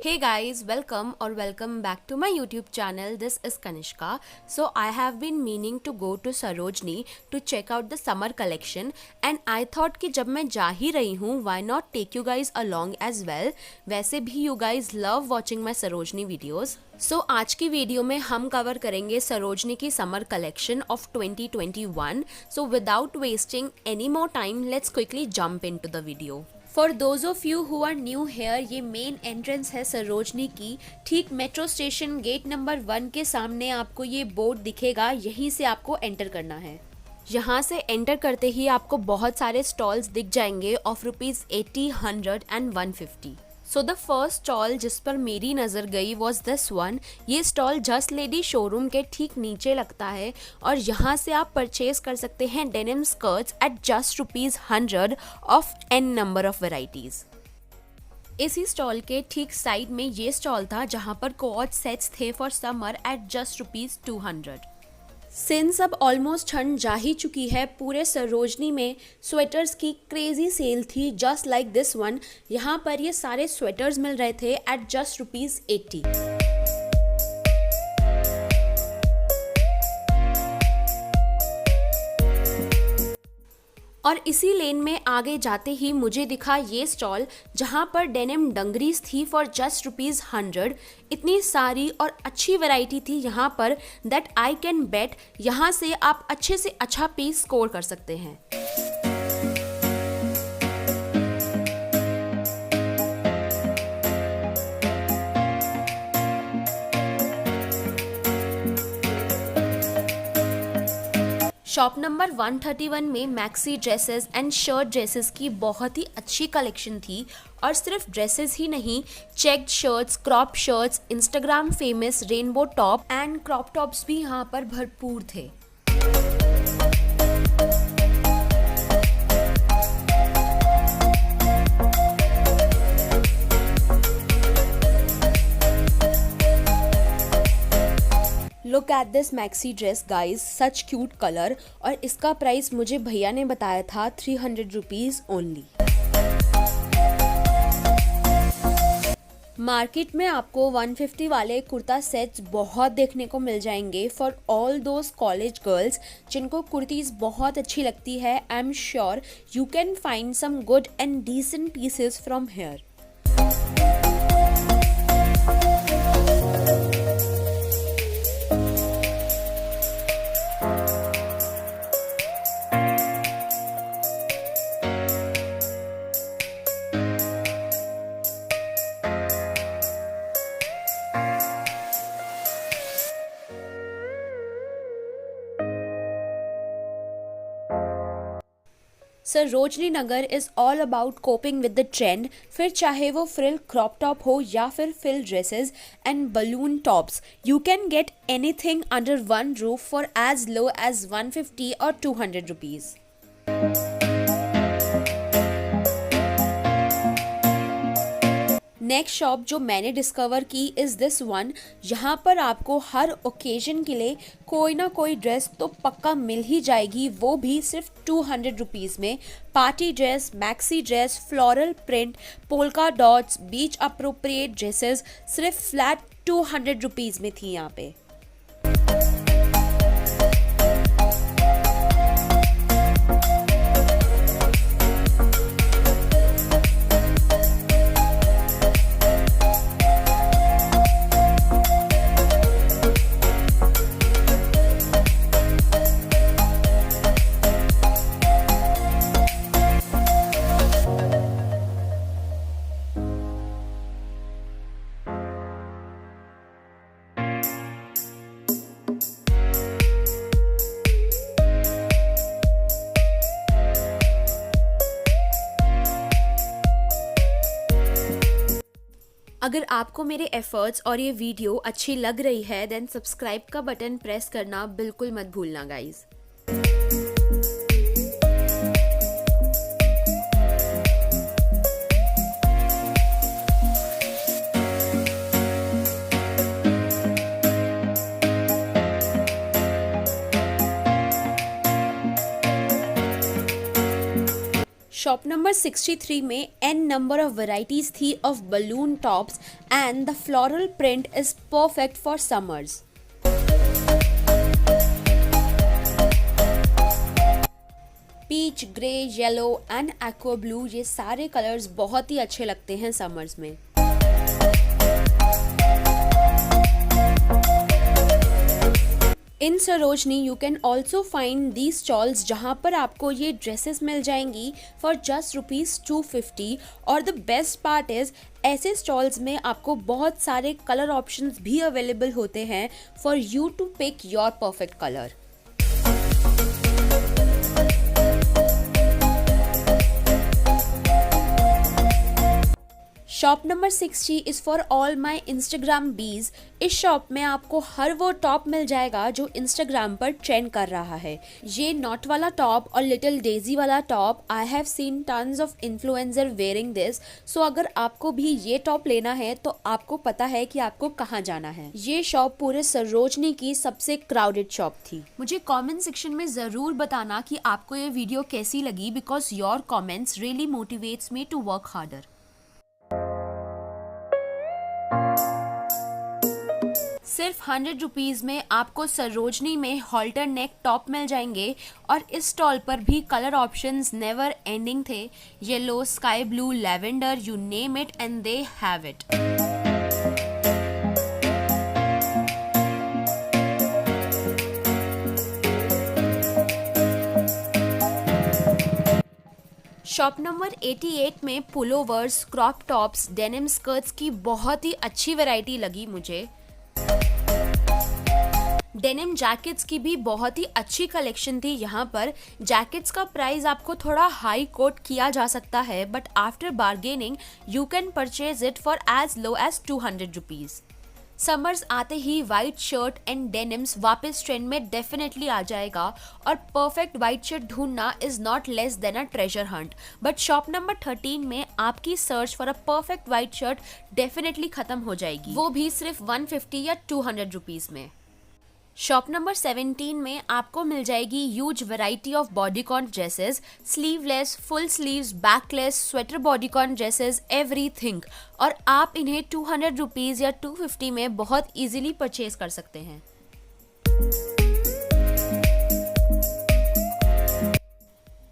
Hey guys, welcome back to my YouTube channel. This is Kanishka. So I have been meaning to go to Sarojini to check out the summer collection and I thought कि जब मैं जा ही रही हूँ why not take you guys along as well. वैसे भी you guys love watching my Sarojini videos. So आज की वीडियो में हम कवर करेंगे सरोजनी की summer collection of 2021. So without wasting any more time, let's quickly jump into the video. For those of you who are new here, ये main entrance है सरोजनी की. ठीक मेट्रो स्टेशन गेट नंबर 1 के सामने आपको ये बोर्ड दिखेगा, यहीं से आपको एंटर करना है. यहाँ से एंटर करते ही आपको बहुत सारे स्टॉल्स दिख जाएंगे of rupees 80, 100 and 150. So the first stall जिस पर मेरी नज़र गई वॉज दिस वन. ये स्टॉल जस्ट लेडी शोरूम के ठीक नीचे लगता है और यहाँ से आप परचेज कर सकते हैं denim skirts at just ₹100 of n number of varieties. इसी स्टॉल के ठीक साइड में ये स्टॉल था जहाँ पर कोऑर्ड सेट्स थे for summer at just ₹200. Since अब ऑलमोस्ट ठंड जा ही चुकी है, पूरे सरोजनी में स्वेटर्स की क्रेजी सेल थी जस्ट लाइक दिस वन. यहाँ पर ये सारे स्वेटर्स मिल रहे थे एट जस्ट ₹80. और इसी लेन में आगे जाते ही मुझे दिखा ये स्टॉल जहाँ पर डेनिम डंगरीज थी फॉर जस्ट ₹100. इतनी सारी और अच्छी वैरायटी थी यहाँ पर दैट आई कैन बेट यहाँ से आप अच्छे से अच्छा पीस स्कोर कर सकते हैं. शॉप नंबर 131 में maxi dresses and shirt dresses की बहुत ही अच्छी कलेक्शन थी. और सिर्फ ड्रेसेस ही नहीं, checked shirts, crop shirts, Instagram famous rainbow top and crop tops भी यहाँ पर भरपूर थे. Look at this maxi dress guys, such cute colour. और इसका प्राइस मुझे भैया ने बताया था ₹300 ओनली. मार्केट में आपको 150 वाले कुर्ता सेट्स बहुत देखने को मिल जाएंगे for all those college girls जिनको कुर्तीज़ बहुत अच्छी लगती है. I am sure you can find some good and decent pieces from here. Sarojini Nagar is all about coping with the trend. फिर चाहे वो फ्रिल क्रॉप टॉप हो या फिर frill dresses and balloon tops, you can get anything under one roof for as low as 150 और ₹200. Next shop जो मैंने discover की इज़ दिस वन. यहाँ पर आपको हर ओकेजन के लिए कोई ना कोई ड्रेस तो पक्का मिल ही जाएगी, वो भी सिर्फ ₹200 में. Party dress, maxi dress, floral print, polka dots, beach appropriate dresses सिर्फ फ्लैट ₹200 में थी यहाँ पे. अगर आपको मेरे एफर्ट्स और ये वीडियो अच्छी लग रही है देन सब्सक्राइब का बटन प्रेस करना बिल्कुल मत भूलना गाइज. शॉप शॉप नंबर 63 में n नंबर ऑफ वेराइटीज थी of balloon tops and the floral print is perfect for summers. Peach, grey, yellow and aqua blue, ये सारे कलर्स बहुत ही अच्छे लगते हैं समर्स में। In Sarojini you can also find the stalls जहाँ पर आपको ये ड्रेसेस मिल जाएंगी फॉर जस्ट ₹250। और द बेस्ट पार्ट इज ऐसे स्टॉल्स में आपको बहुत सारे कलर ऑप्शंस भी अवेलेबल होते हैं for you to pick your perfect colour. Shop number 60 is for all my Instagram baes. इस शॉप में आपको हर वो टॉप मिल जाएगा जो इंस्टाग्राम पर ट्रेंड कर रहा है। ये नॉट वाला टॉप और लिटिल डेजी वाला top, I have seen tons of influencer wearing this. So अगर आपको भी ये टॉप लेना है तो आपको पता है कि आपको कहाँ जाना है। ये शॉप पूरे सरोजनी की सबसे क्राउडेड शॉप थी। मुझे कॉमेंट सेक्शन में ज़रूर बताना कि आपको ये वीडियो कैसी लगी, because your comments really motivates me to work harder. सिर्फ 100 रुपीज़ में आपको सरोजनी में हॉल्टर नेक टॉप मिल जाएंगे और इस स्टॉल पर भी कलर ऑप्शंस नेवर एंडिंग थे। Yellow, sky blue, lavender, you name it and they have it. Shop number 88 में pullovers, crop tops, denim skirts की बहुत ही अच्छी वैरायटी लगी मुझे। डेनिम जैकेट्स की भी बहुत ही अच्छी कलेक्शन थी यहाँ पर। जैकेट्स का प्राइस आपको थोड़ा हाई कोट किया जा सकता है, but after bargaining you can purchase it for as low as 200 rupees. Summers आते ही वाइट शर्ट एंड डेनिम्स वापस ट्रेंड में डेफिनेटली आ जाएगा और परफेक्ट वाइट शर्ट ढूंढना is not less than a treasure hunt. But shop number 13 में आपकी search for a perfect white shirt definitely खत्म हो जाएगी, वो भी सिर्फ 150 या 200 रुपीज़ में। शॉप नंबर 17 में आपको मिल जाएगी huge variety of bodycon dresses, sleeveless, full sleeves, backless, sweater bodycon dresses, everything. और आप इन्हें 200 रुपीज़ या 250 में बहुत इजीली परचेज कर सकते हैं।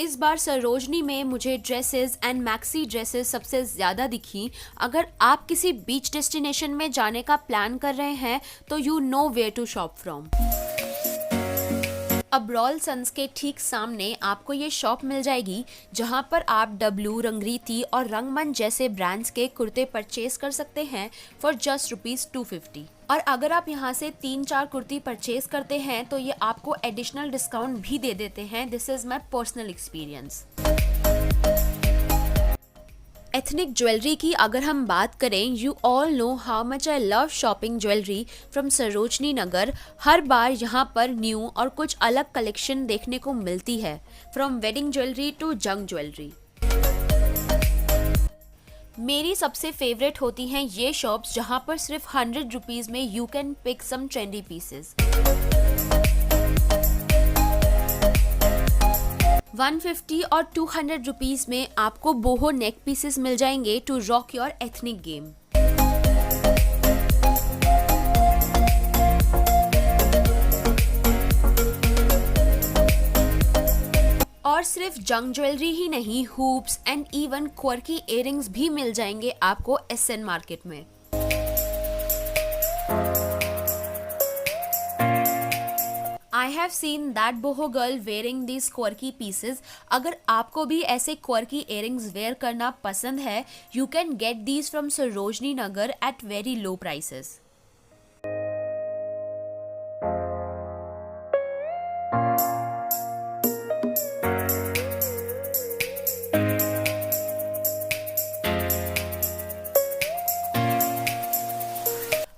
इस बार सरोजनी में मुझे ड्रेसेस एंड मैक्सी ड्रेसेस सबसे ज़्यादा दिखी। अगर आप किसी बीच डेस्टिनेशन में जाने का प्लान कर रहे हैं तो you know where to shop from. Abrol sons के ठीक सामने आपको ये शॉप मिल जाएगी जहां पर आप डब्लू, रंगरीती और रंगमंच जैसे ब्रांड्स के कुर्ते परचेज कर सकते हैं फॉर जस्ट ₹250। और अगर आप यहाँ से 3-4 कुर्ती परचेज करते हैं तो ये आपको एडिशनल डिस्काउंट भी दे देते हैं। This is my personal experience. Ethnic jewellery की अगर हम बात करें, you all know how much I love shopping jewellery from Sarojini Nagar. हर बार यहाँ पर न्यू और कुछ अलग कलेक्शन देखने को मिलती है, फ्रॉम वेडिंग ज्वेलरी टू जंग ज्वेलरी। मेरी सबसे फेवरेट होती हैं ये शॉप्स जहाँ पर सिर्फ 100 रुपीज़ में you can pick some trendy pieces. 150 और 200 रुपीज़ में आपको बोहो नेक पीसेस मिल जाएंगे to rock your ethnic game. और सिर्फ जंग ज्वेलरी ही नहीं, hoops and even quirky earrings भी मिल जाएंगे आपको एसएन मार्केट में। I have seen that boho girl wearing these quirky pieces. अगर आपको भी ऐसे quirky earrings wear करना पसंद है, you can get these from Sarojini Nagar at very low prices.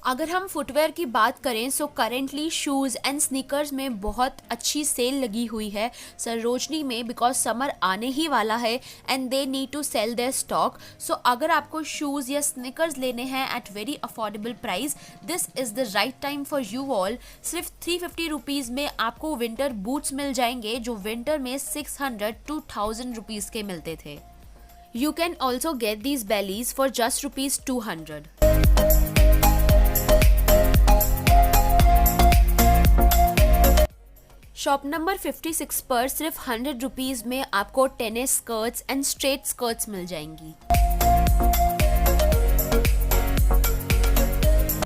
अगर हम फुटवेयर की बात करें so currently shoes and sneakers में बहुत अच्छी सेल लगी हुई है सरोजनी में, बिकॉज समर आने ही वाला है and they need to sell their stock. So अगर आपको शूज़ या स्नीकर्स लेने हैं at very affordable price, this is the right time for you all. सिर्फ 350 रुपीज़ में आपको विंटर बूट्स मिल जाएंगे जो विंटर में 600 to 1000 रुपीज़ के मिलते थे। You can also get these bellies for just rupees 200. Shop number 56 पर सिर्फ 100 रुपीज में आपको tennis skirts and straight skirts मिल जाएंगी।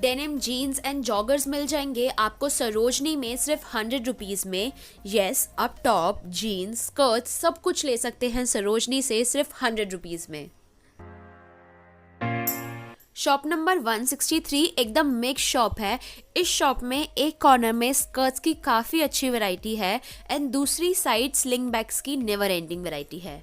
डेनिम जीन्स एंड जॉगर्स मिल जाएंगे आपको सरोजनी में सिर्फ 100 रुपीज में। यस, आप टॉप, जीन्स, स्कर्ट्स सब कुछ ले सकते हैं सरोजनी से सिर्फ 100 रुपीज में। शॉप नंबर 163 एकदम मिक्स शॉप है। इस शॉप में एक कॉर्नर में स्कर्ट्स की काफ़ी अच्छी वैरायटी है एंड दूसरी साइड स्लिंग बैग्स की नेवर एंडिंग वैरायटी है।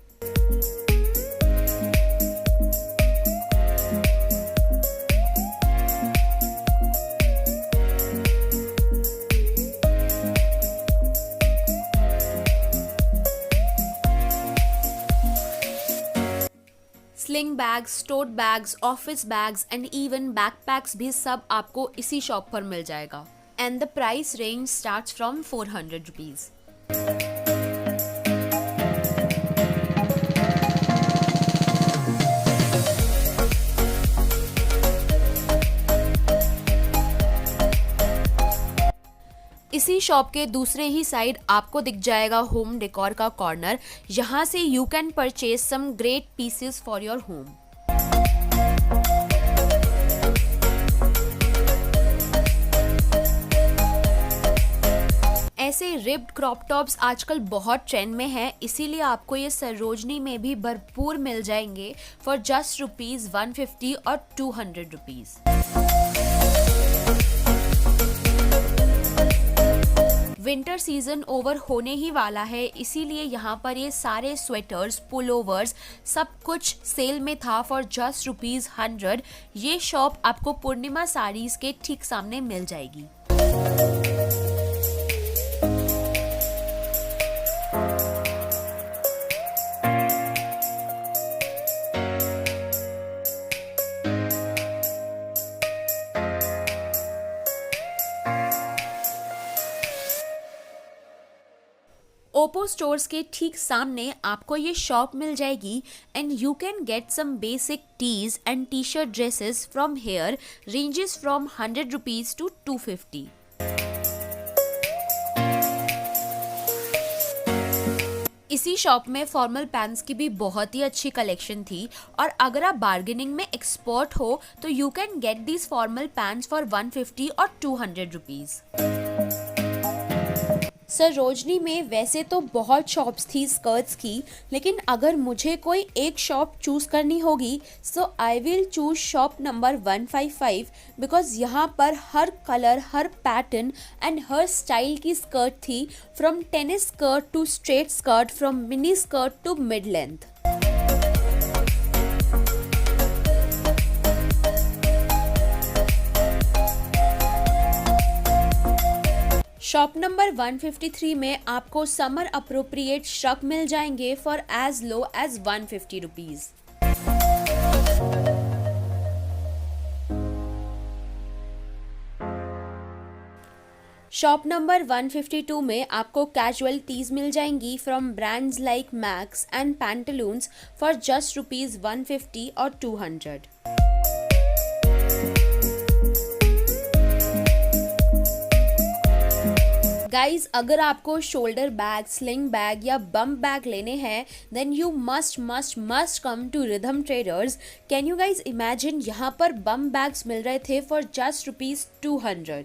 Sling bags, tote bags, office bags and even backpacks भी सब आपको इसी शॉप पर मिल जाएगा and the price range starts from 400 rupees. इसी शॉप के दूसरे ही साइड आपको दिख जाएगा होम डेकोर का कॉर्नर। यहाँ से you can purchase some great pieces for your home. ऐसे रिब्ड क्रॉप टॉप्स आजकल बहुत ट्रेंड में है, इसीलिए आपको ये सरोजनी में भी भरपूर मिल जाएंगे फॉर जस्ट रुपीज 150 और 200 रुपीज। विंटर सीजन ओवर होने ही वाला है, इसीलिए यहाँ पर ये सारे स्वेटर्स, पुलोवर्स सब कुछ सेल में था फॉर जस्ट रुपीज 100। ये शॉप आपको पूर्णिमा साड़ीज के ठीक सामने मिल जाएगी। ओप्पो स्टोर्स के ठीक सामने आपको ये शॉप मिल जाएगी and you can get some basic tees and T shirt dresses from here, ranges from 100 rupees to 250। इसी शॉप में फॉर्मल पैंट्स की भी बहुत ही अच्छी कलेक्शन थी और अगर आप बार्गेनिंग में एक्सपर्ट हो तो you can get these formal pants for 150 और 200 रुपीज। सरोजनी में वैसे तो बहुत शॉप्स थी स्कर्ट्स की, लेकिन अगर मुझे कोई एक शॉप चूज़ करनी होगी so I will choose shop number 155 because यहाँ पर हर कलर, हर पैटर्न एंड हर स्टाइल की स्कर्ट थी, from tennis skirt to straight skirt, from mini skirt to mid length. Shop number 153 में आपको समर अप्रोप्रिएट श्रग मिल जाएंगे for as low as 150 rupees. Shop number 152 में आपको कैजुअल टीज मिल जाएंगी from brands like Max and Pantaloons for just rupees 150 और 200। Guys, अगर आपको शोल्डर बैग, स्लिंग बैग या बम बैग लेने हैं then you must come to Rhythm Traders. Can you guys imagine, यहाँ पर बम बैग्स मिल रहे थे for just rupees 200।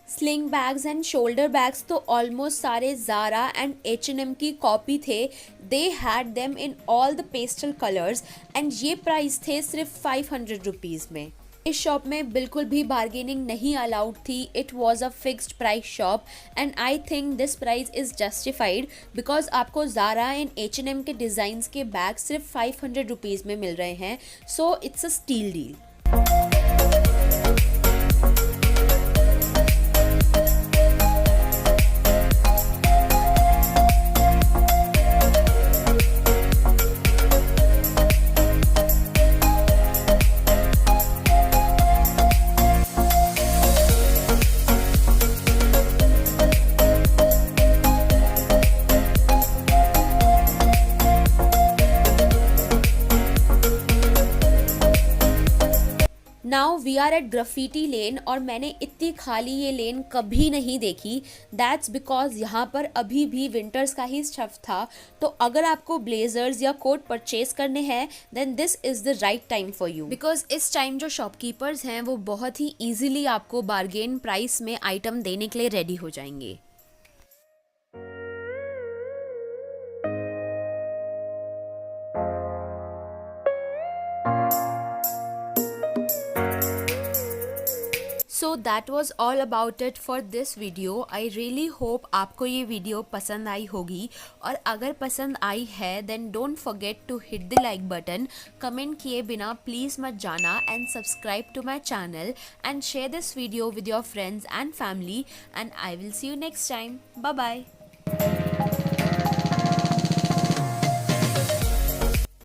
Sling bags and shoulder bags तो ऑलमोस्ट सारे ज़ारा एंड H&M की कॉपी थे। They had them in all the pastel colours and ये प्राइस थे सिर्फ 500 रुपीज़ में। इस शॉप में बिल्कुल भी बार्गेनिंग नहीं अलाउड थी। It was a fixed price shop and I think this price is justified because आपको ज़ारा एंड H&M के डिज़ाइंस के बैग सिर्फ 500 रुपीज़ में मिल रहे हैं, so it's a steal deal. Now we are at graffiti lane और मैंने इतनी खाली ये लेन कभी नहीं देखी। दैट्स बिकॉज यहाँ पर अभी भी विंटर्स का ही स्टफ था। तो अगर आपको ब्लेजर्स या कोट परचेज करने हैं then this is the right time for you, because इस टाइम जो शॉपकीपर्स हैं वो बहुत ही ईजिली आपको बार्गेन प्राइस में आइटम देने के लिए रेडी हो जाएंगे। So that was all about it for this video. I really hope आपको ये वीडियो पसंद आई होगी, और अगर पसंद आई है then don't forget to hit the like button. Comment किए बिना प्लीज़ मत जाना, and subscribe to my channel and share this video with your friends and family, and I will see you next time. Bye bye.